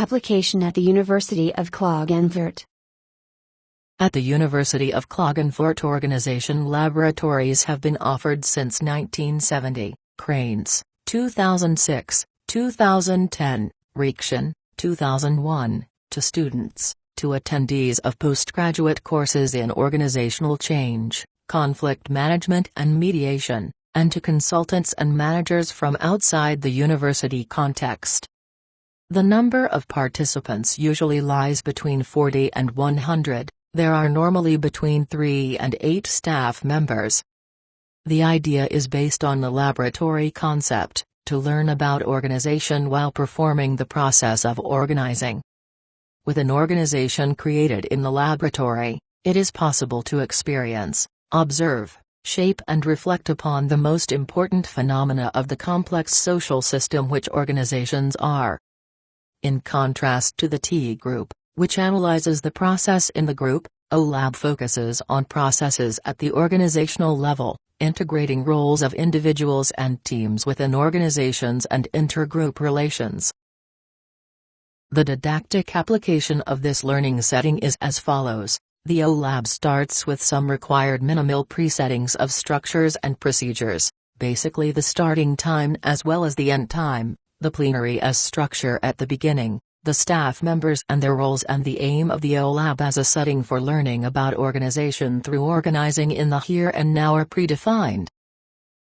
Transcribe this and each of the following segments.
Application at the University of Klagenfurt. At the University of Klagenfurt organization laboratories have been offered since 1970, Krainz, 2006, 2010, Rechtien, 2001, to students, to attendees of postgraduate courses in organizational change, conflict management and mediation, and to consultants and managers from outside the university context. The number of participants usually lies between 40 and 100. There are normally between 3 and 8 staff members. The idea is based on the laboratory concept, to learn about organization while performing the process of organizing. With an organization created in the laboratory, it is possible to experience, observe, shape and reflect upon the most important phenomena of the complex social system which organizations are. In contrast to the T group, which analyzes the process in the group, OLab focuses on processes at the organizational level, integrating roles of individuals and teams within organizations and intergroup relations. The didactic application of this learning setting is as follows. The OLab starts with some required minimal presettings of structures and procedures, basically the starting time as well as the end time, the plenary as structure at the beginning, the staff members and their roles, and the aim of the OLab as a setting for learning about organization through organizing in the here and now are predefined.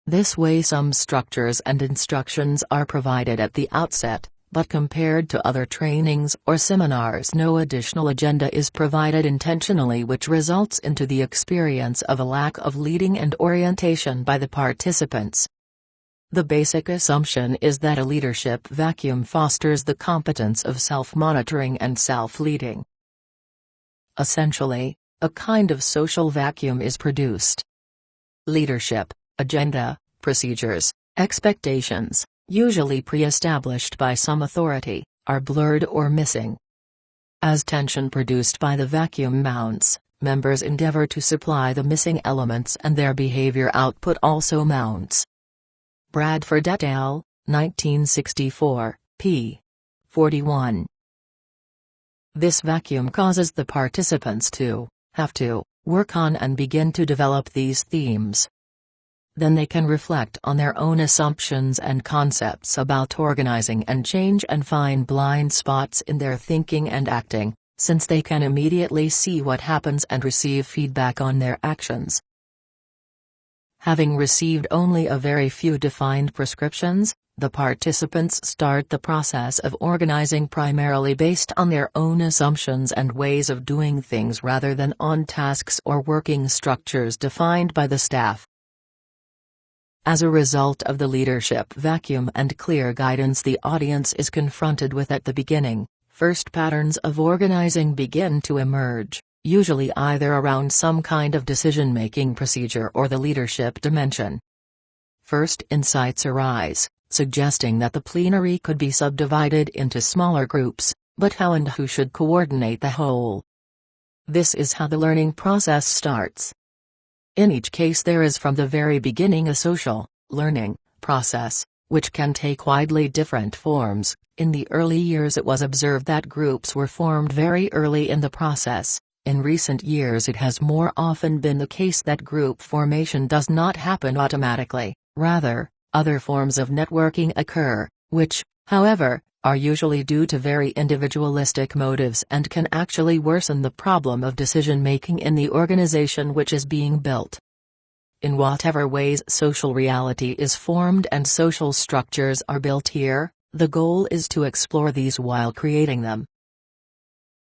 This way some structures and instructions are provided at the outset, but compared to other trainings or seminars no additional agenda is provided intentionally, which results into the experience of a lack of leading and orientation by the participants. The basic assumption is that a leadership vacuum fosters the competence of self-monitoring and self-leading. Essentially, a kind of social vacuum is produced. Leadership, agenda, procedures, expectations, usually pre-established by some authority, are blurred or missing. As tension produced by the vacuum mounts, members endeavor to supply the missing elements and their behavior output also mounts. Bradford et al., 1964, p. 41. This vacuum causes the participants to have to work on and begin to develop these themes. Then they can reflect on their own assumptions and concepts about organizing and change and find blind spots in their thinking and acting, since they can immediately see what happens and receive feedback on their actions. Having received only a very few defined prescriptions, the participants start the process of organizing primarily based on their own assumptions and ways of doing things rather than on tasks or working structures defined by the staff. As a result of the leadership vacuum and clear guidance the audience is confronted with at the beginning, first patterns of organizing begin to emerge, usually either around some kind of decision-making procedure or the leadership dimension. First insights arise, suggesting that the plenary could be subdivided into smaller groups, but how and who should coordinate the whole? This is how the learning process starts. In each case there is from the very beginning a social, learning, process, which can take widely different forms. In the early years it was observed that groups were formed very early in the process. In recent years it has more often been the case that group formation does not happen automatically, rather, other forms of networking occur, which, however, are usually due to very individualistic motives and can actually worsen the problem of decision-making in the organization which is being built. In whatever ways social reality is formed and social structures are built here, the goal is to explore these while creating them.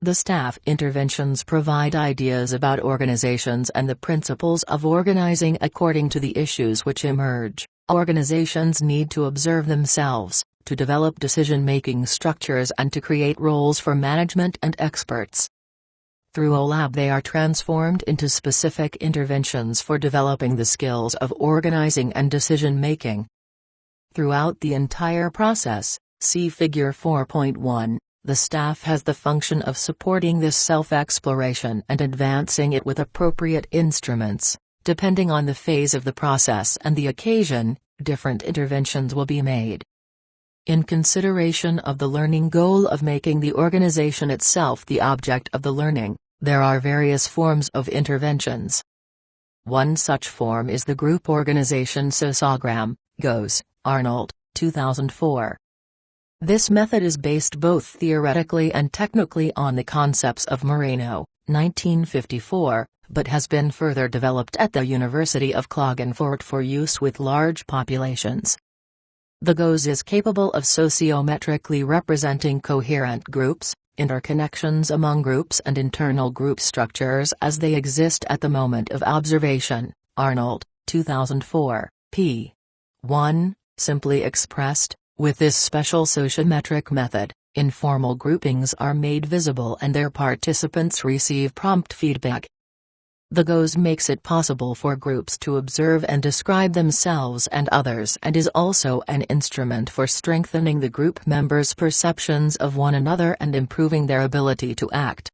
The staff interventions provide ideas about organizations and the principles of organizing according to the issues which emerge. Organizations need to observe themselves, to develop decision-making structures and to create roles for management and experts. Through OLab they are transformed into specific interventions for developing the skills of organizing and decision-making. Throughout the entire process, see Figure 4.1. The staff has the function of supporting this self-exploration and advancing it with appropriate instruments. Depending on the phase of the process and the occasion, different interventions will be made. In consideration of the learning goal of making the organization itself the object of the learning, there are various forms of interventions. One such form is the group organization sociogram, GOES, Arnold, 2004. This method is based both theoretically and technically on the concepts of Moreno, 1954, but has been further developed at the University of Klagenfurt for use with large populations. The GOES is capable of sociometrically representing coherent groups, interconnections among groups and internal group structures as they exist at the moment of observation. Arnold, 2004, p. 1. Simply expressed, with this special sociometric method, informal groupings are made visible and their participants receive prompt feedback. The GOES makes it possible for groups to observe and describe themselves and others and is also an instrument for strengthening the group members' perceptions of one another and improving their ability to act.